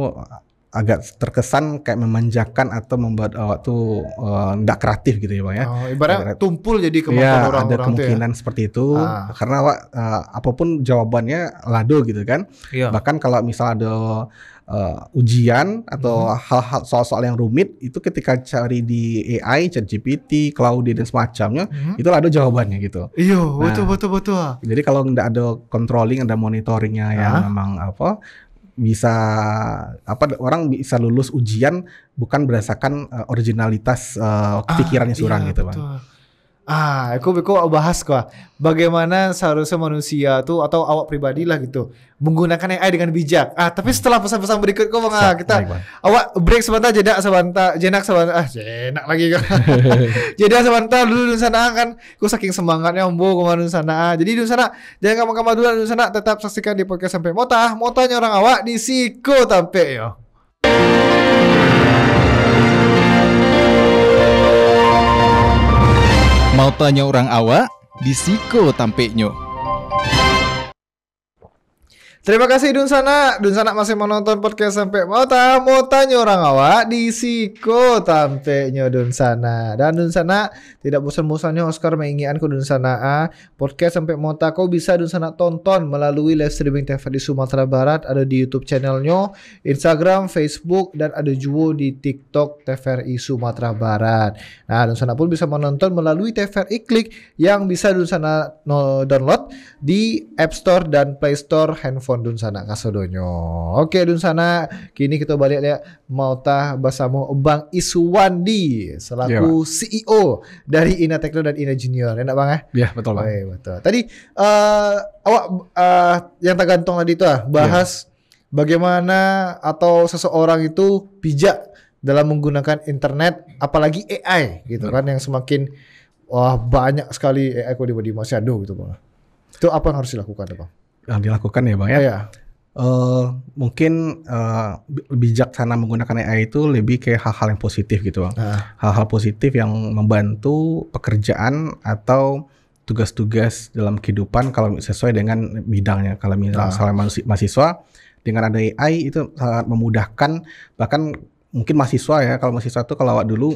agak terkesan kayak memanjakan atau membuat awak tuh tidak kreatif gitu ya Bang ya. Ibaratnya tumpul jadi kemampuan orang-orang ada kemungkinan seperti itu karena awak apapun jawabannya lado gitu kan. Bahkan kalau misal ada ujian atau hal-hal soal-soal yang rumit itu ketika cari di AI, ChatGPT, Claude dan semacamnya itu ada jawabannya gitu. Betul. Jadi kalau tidak ada controlling, ada monitoringnya yang memang bisa orang bisa lulus ujian bukan berdasarkan originalitas pikirannya seorang gitu Bang. Aku bahas kok bagaimana seharusnya manusia tuh atau awak pribadi lah gitu menggunakan AI dengan bijak. Tapi setelah pesan-pesan berikut kok Bang, kita awak break sebentar, jenak sebentar, jenak lagi kan. Jeda sebentar dulu sana kan. Aku saking semangatnya ombo kemana sana. Jadi di sana jangan kamu dulu di sana, tetap saksikan di podcast sampai motanya orang awak di Siko Tampe yo. Mau tanya orang awak di Siko Tampeknyo. Terima kasih Dun Sana masih menonton podcast sampai motanya orang awak di Siko Tampeknyo Dun Sana. Dan Dun Sana tidak bosan-bosannya Oscar mengingatkan ke Dun Sana podcast sampai mota kau bisa Dun Sana tonton melalui live streaming TVRI Sumatera Barat, ada di YouTube channelnya, Instagram, Facebook, dan ada juga di TikTok TVRI Sumatera Barat. Nah Dun Sana pun bisa menonton melalui TVRI Klik yang bisa Dun Sana download di App Store dan Play Store handphone Dun Sana kasodonyo. Oke Dun Sana, kini kita balik lihat mauta bersama Bang Iswandi selaku CEO dari Ina Tekno dan Ina Junior. Enak Bang Iya betul Bang. Betul. Tadi awak yang tergantung tadi itu bahas bagaimana atau seseorang itu bijak dalam menggunakan internet, apalagi AI gitu kan, yang semakin banyak sekali AI kok di Masyado gitu Bang. Itu apa yang harus dilakukan Bang? Yang dilakukan ya Bang ya. Iya. Mungkin bijaksana menggunakan AI itu lebih kayak hal-hal yang positif gitu Bang. Hal-hal positif yang membantu pekerjaan atau tugas-tugas dalam kehidupan kalau sesuai dengan bidangnya. Kalau misalnya mahasiswa dengan ada AI itu sangat memudahkan, bahkan mungkin mahasiswa ya, kalau mahasiswa itu kalau awak dulu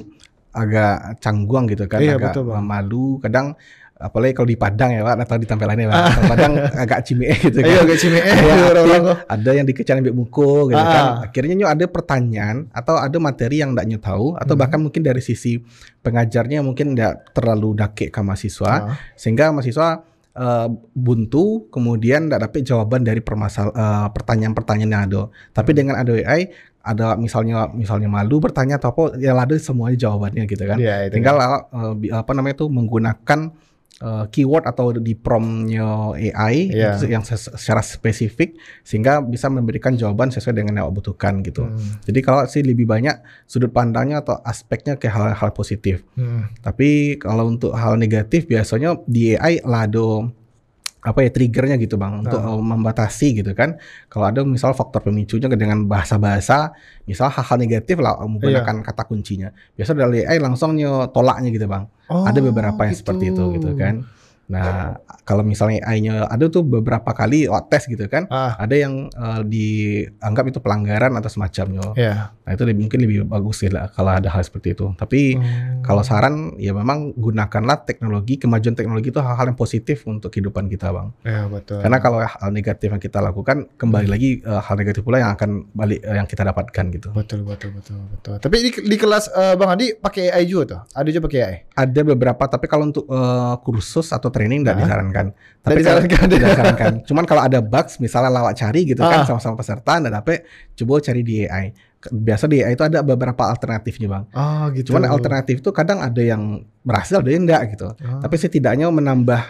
agak canggung gitu kan, agak betul, malu kadang, apalagi kalau di Padang ya Pak, atau di tampilannya Pak, Padang agak cimee gitu kan. Agak cimee. Ada yang dikecarin ambil buku gitu kan. Akhirnya ada pertanyaan atau ada materi yang ndak tahu, atau bahkan mungkin dari sisi pengajarnya mungkin ndak terlalu dake ke mahasiswa, sehingga mahasiswa buntu, kemudian ndak dapat jawaban dari pertanyaan-pertanyaan yang ada. Tapi dengan ada AI, ada misalnya malu bertanya atau apa, ya ada semuanya jawabannya gitu kan. Tinggal menggunakan keyword atau di promptnya AI yang secara spesifik, sehingga bisa memberikan jawaban sesuai dengan yang awak butuhkan gitu. Jadi kalau sih lebih banyak sudut pandangnya atau aspeknya ke hal-hal positif. Tapi kalau untuk hal negatif biasanya di AI lah ada triggernya gitu Bang, untuk membatasi gitu kan. Kalau ada misal faktor pemicunya dengan bahasa-bahasa, misal hal-hal negatif lah menggunakan kata kuncinya. Biasa dari AI langsung tolaknya gitu Bang. Ada beberapa yang seperti itu gitu kan. Nah, kalau misalnya AI-nya ada tuh beberapa kali tes gitu kan, ada yang dianggap itu pelanggaran atau semacamnya. Nah, itu mungkin lebih bagus sih lah kalau ada hal seperti itu. Tapi kalau saran ya memang gunakanlah kemajuan teknologi itu hal-hal yang positif untuk kehidupan kita Bang. Betul. Karena kalau hal negatif yang kita lakukan, kembali lagi hal negatif pula yang akan balik yang kita dapatkan gitu. Betul. Tapi di kelas Bang Andi pakai AI juga tuh? Ada juga pakai AI? Ada beberapa, tapi kalau untuk kursus atau training tidak disarankan. Tapi tidak disarankan. Cuman kalau ada bugs, misalnya lawak cari gitu kan sama-sama peserta, nggak dapet, coba cari di AI. Biasa di AI itu ada beberapa alternatifnya Bang. Gitu. Cuman alternatif itu kadang ada yang berhasil, ada yang enggak gitu. Tapi setidaknya menambah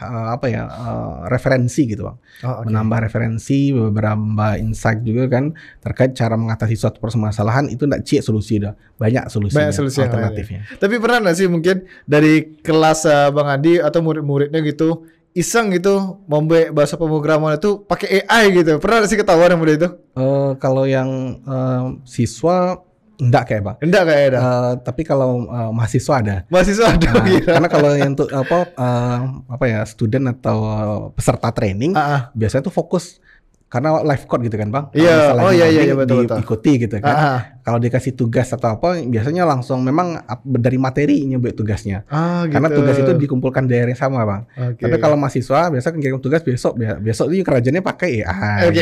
referensi gitu Bang. Menambah referensi, beberapa insight juga kan terkait cara mengatasi suatu permasalahan, itu enggak solusi dah. Banyak solusi alternatifnya. Tapi pernah nggak sih mungkin dari kelas Bang Andi atau murid-muridnya gitu iseng gitu membuat bahasa pemrograman itu pakai AI gitu. Pernah sih ketahuan yang muda itu? Kalau yang siswa enggak kayak Bang. Enggak kayak ada. Tapi kalau mahasiswa ada. Mahasiswa ada. Karena kalau yang untuk student atau peserta training biasanya tuh fokus karena live code gitu kan Bang. Iya. Betul. Diikuti gitu kan. Kalau dikasih tugas atau apa, biasanya langsung memang dari materinya buat tugasnya. Karena tugas itu dikumpulkan dari yang sama Bang. Tapi kalau mahasiswa biasa kirim tugas besok itu kerjanya pakai AI.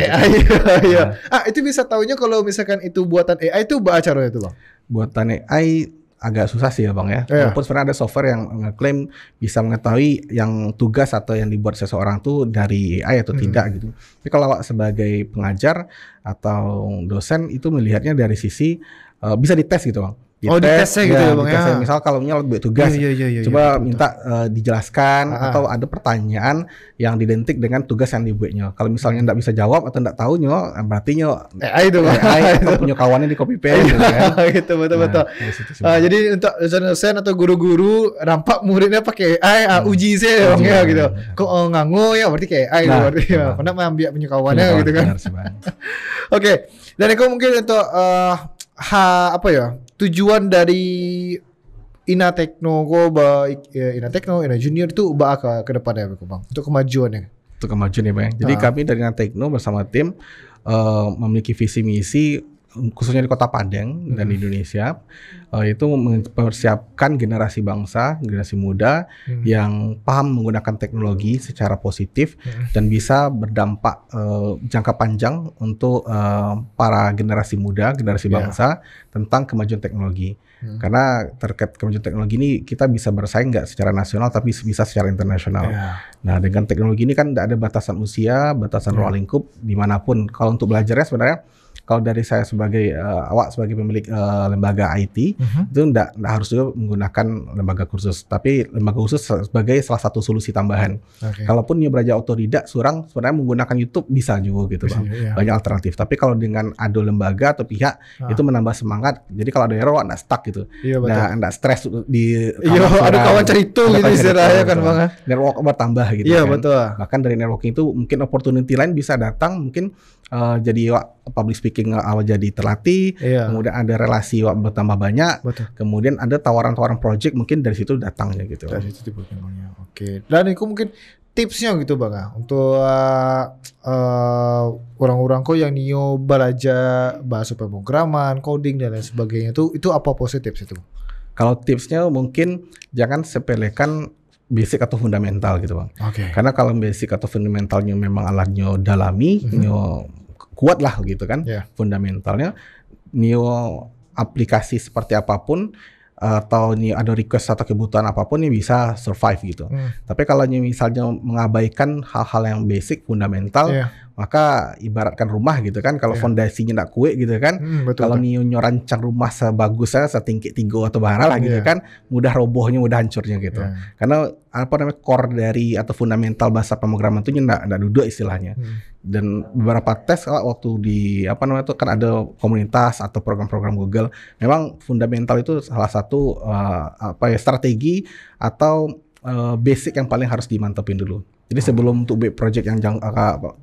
Iya. Itu bisa taunya kalau misalkan itu buatan AI itu caranya itu Bang. Buatan AI agak susah sih ya Bang ya. Walaupun sebenarnya ada software yang ngeklaim bisa mengetahui yang tugas atau yang dibuat seseorang tuh dari AI atau tidak gitu. Tapi kalau sebagai pengajar atau dosen itu melihatnya dari sisi bisa dites gitu Bang. Ditesnya gitu ya Bang ya. Misal kalau buat tugas, coba minta dijelaskan atau ada pertanyaan yang identik dengan tugas yang dibuatnya. Kalau misalnya nggak bisa jawab atau nggak tahu berarti AI itu Bang. AI atau punya kawannya di copy paste gitu kan. Gitu betul. Jadi untuk dosen atau guru-guru nampak muridnya pakai AI, uji saya Bang ya gitu. Kok nganggo ya berarti kayak AI berarti ya. Karena mengambil punya kawannya gitu kan. Oke. Dan aku mungkin untuk tujuan dari Ina Tekno Ina Junior itu ke depannya Bang, untuk kemajuannya. Untuk kemajuan ya Bang. Jadi kami dari Ina Tekno bersama tim memiliki visi misi khususnya di Kota Padang dan di Indonesia, itu mempersiapkan generasi bangsa, generasi muda yang paham menggunakan teknologi secara positif dan bisa berdampak jangka panjang untuk para generasi muda, generasi bangsa tentang kemajuan teknologi. Karena terkait kemajuan teknologi ini kita bisa bersaing nggak secara nasional tapi bisa secara internasional. Nah dengan teknologi ini kan tidak ada batasan usia, batasan ruang lingkup dimanapun. Kalau untuk belajarnya sebenarnya kalau dari saya sebagai awak sebagai pemilik lembaga IT itu enggak harus juga menggunakan lembaga kursus, tapi lembaga kursus sebagai salah satu solusi tambahan. Kalaupun dia belajar otodidak, surang sebenarnya menggunakan YouTube bisa juga gitu Bang. Banyak alternatif. Tapi kalau dengan ado lembaga atau pihak itu menambah semangat. Jadi kalau ada error enggak stuck gitu. Enggak stres di ada kawan cerita gitu istilahnya kan Bang. Network bertambah gitu kan. Betul. Bahkan dari networking itu mungkin opportunity lain bisa datang, mungkin jadi public speaking awal jadi terlatih, kemudian ada relasi bertambah banyak, kemudian ada tawaran-tawaran project mungkin dari situ datangnya gitu. Dari situ berkembangnya. Oke. Dan itu mungkin tipsnya gitu Bang untuk orang-orang kok yang nio belajar bahasa pemrograman, coding dan lain sebagainya itu apa positif itu? Kalau tipsnya mungkin jangan sepelekan basic atau fundamental gitu Bang. Karena kalau basic atau fundamentalnya memang alatnya dalami, nyo kuat lah gitu kan. Fundamentalnya nyo aplikasi seperti apapun atau nyo ada request atau kebutuhan apapun ini bisa survive gitu. Tapi kalau nyo misalnya mengabaikan hal-hal yang basic fundamental, maka ibaratkan rumah gitu kan, kalau fondasinya nggak kuat gitu kan, kalau nio rancang rumah sebagusnya setinggi 3 atau bahara lah gitu kan, mudah robohnya, mudah hancurnya gitu. Karena apa namanya core dari atau fundamental bahasa pemrograman itu nggak duduk istilahnya. Dan beberapa tes waktu di apa namanya itu kan ada komunitas atau program-program Google, memang fundamental itu salah satu strategi atau basic yang paling harus dimantepin dulu. Jadi sebelum untuk big project yang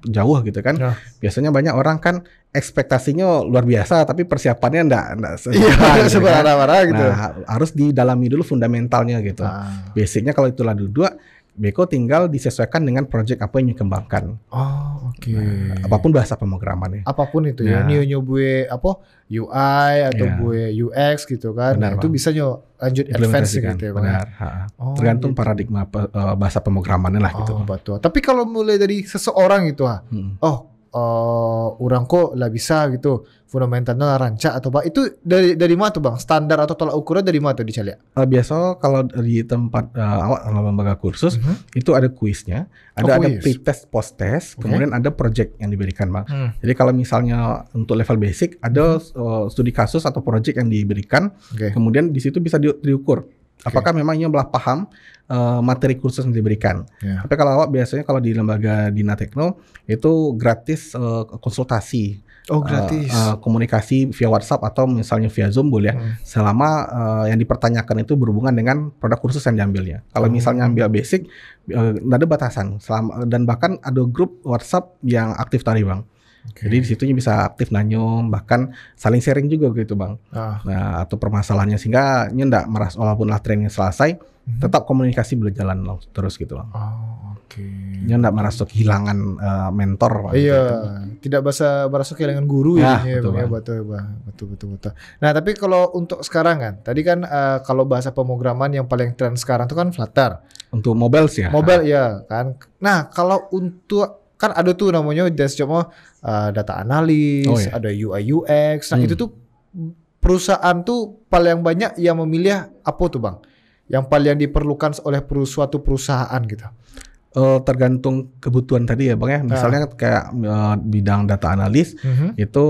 jauh gitu kan, biasanya banyak orang kan ekspektasinya luar biasa, tapi persiapannya enggak sebarang-barang gitu. Nah, harus didalami dulu fundamentalnya gitu. Basicnya kalau itulah duduk, Beko tinggal disesuaikan dengan project apa yang dikembangkan. Nah, apapun bahasa pemrograman ya. Apapun itu ya. Nio bue apa UI atau bue UX gitu kan. Benar, itu bisa lanjut advance gitu ya. Benar. Tergantung gitu. Paradigma bahasa pemrogramannya lah gitu. Betul. Tapi kalau mulai dari seseorang gitu orang kok lah bisa gitu fundamentalnya rancak atau apa itu dari mana tuh Bang? Standar atau tolak ukurnya dari mana tuh dicari? Biasa kalau di tempat awak lembaga kursus itu ada kuisnya, ada pre-test, post-test, kemudian ada project yang diberikan Bang. Jadi kalau misalnya untuk level basic ada studi kasus atau project yang diberikan, kemudian di situ bisa diukur apakah memangnya belah paham materi kursus yang diberikan. Tapi kalau awak biasanya kalau di lembaga Dina Tekno itu gratis konsultasi. Gratis. Komunikasi via WhatsApp atau misalnya via Zoom boleh selama yang dipertanyakan itu berhubungan dengan produk kursus yang diambilnya. Kalau misalnya ambil basic, nggak ada batasan. Dan bahkan ada grup WhatsApp yang aktif tadi Bang. Jadi di situnya bisa aktif nanyo, bahkan saling sharing juga gitu Bang. Nah, atau permasalahannya sehingga ndak merasa walaupun lah training selesai, tetap komunikasi berjalan terus gitu Bang. Dia ndak merasa kehilangan mentor. Tidak merasa kehilangan guru betul. Nah, tapi kalau untuk sekarang kan, tadi kan kalau bahasa pemrograman yang paling tren sekarang itu kan Flutter. Untuk mobile sih ya. Mobile ya kan. Nah, kalau untuk kan ada tuh namanya data analis, ada UI UX. Nah, itu tuh perusahaan tuh paling banyak yang memilih apa tuh Bang? Yang paling diperlukan oleh suatu perusahaan gitu. Tergantung kebutuhan tadi ya Bang ya. Misalnya kayak bidang data analis itu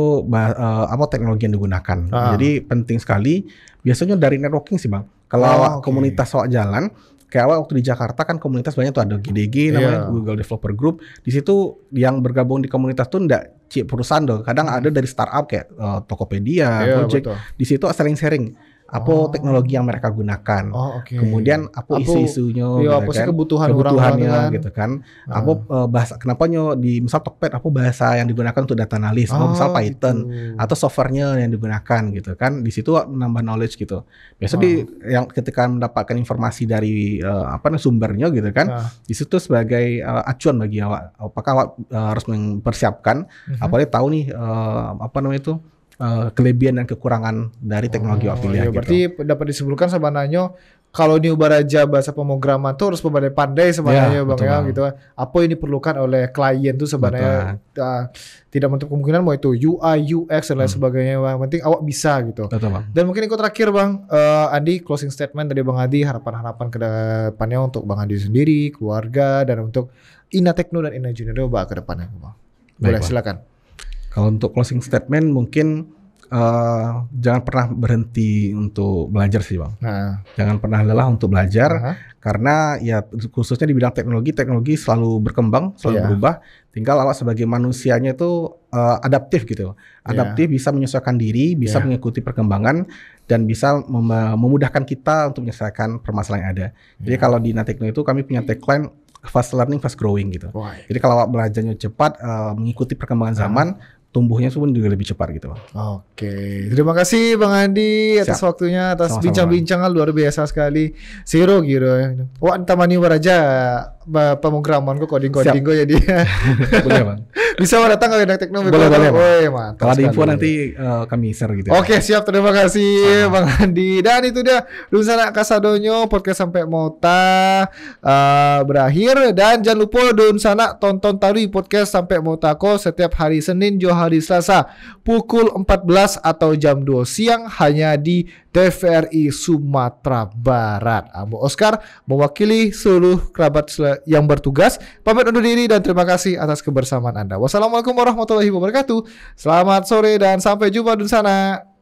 apa teknologi yang digunakan. Jadi penting sekali biasanya dari networking sih Bang. Kalau komunitas awak jalan, kayak awak waktu di Jakarta kan komunitas banyak tuh ada GDG namanya Google Developer Group. Di situ yang bergabung di komunitas tuh enggak perusahaan doang. Kadang ada dari startup kayak Tokopedia, Gojek. Di situ sharing-sharing apa teknologi yang mereka gunakan, kemudian apa isu-isunya, kebutuhannya gitu kan, apa bahasa kenapa di misal Tokped apa bahasa yang digunakan untuk data analis, misal Python atau softwarenya yang digunakan gitu kan, di situ menambah knowledge gitu. Biasa yang ketika mendapatkan informasi dari sumbernya gitu kan, di situ sebagai acuan bagi awak, apakah awak harus mempersiapkan, apalagi tahu nih kelebihan dan kekurangan dari teknologi affiliate gitu. Berarti dapat disimpulkan sebenarnya kalau di Ubaraja bahasa pemrograman tuh harus pandai sebenarnya Bang ya gitu. Apa yang diperlukan oleh klien tuh sebenarnya tidak menutup kemungkinan mau itu UI, UX dan lain sebagainya Bang. Penting awak bisa gitu. Dan mungkin ikut terakhir Bang, Andi closing statement dari Bang Adi, harapan-harapan ke depannya untuk Bang Adi sendiri, keluarga dan untuk Ina Tekno dan Ina Junior ke depannya Bang. Boleh silakan. Kalau untuk closing statement mungkin jangan pernah berhenti untuk belajar sih Bang. Jangan pernah lelah untuk belajar karena ya khususnya di bidang teknologi selalu berkembang, selalu berubah. Tinggal awak sebagai manusianya itu adaptif gitu. Adaptif bisa menyesuaikan diri, bisa mengikuti perkembangan dan bisa memudahkan kita untuk menyelesaikan permasalahan yang ada. Jadi kalau di Natekno itu kami punya tagline fast learning, fast growing gitu. Jadi kalau awak belajarnya cepat, mengikuti perkembangan zaman, tumbuhnya pun juga lebih cepat gitu. Oke, terima kasih Bang Andi atas waktunya, atas bincang-bincangan luar biasa sekali. Zero gitu. Wah, tamani waraja pemrograman kok coding-coding kok jadi. Boleh Bang. Bisa datang ke Natekno. Boleh. Kalau ada info nanti kami share gitu. Oke, siap, terima kasih Bang Andi. Dan itu dia Dun Sanak Kasadonyo podcast sampai Mota berakhir, dan jangan lupa Dun Sanak tonton tadi podcast sampai Motako setiap hari Senin, hari Selasa pukul 14 atau jam 2 siang hanya di TVRI Sumatera Barat. Abu Oscar mewakili seluruh kerabat yang bertugas pamit undur diri dan terima kasih atas kebersamaan Anda. Wassalamualaikum warahmatullahi wabarakatuh. Selamat sore dan sampai jumpa Dun Sanak.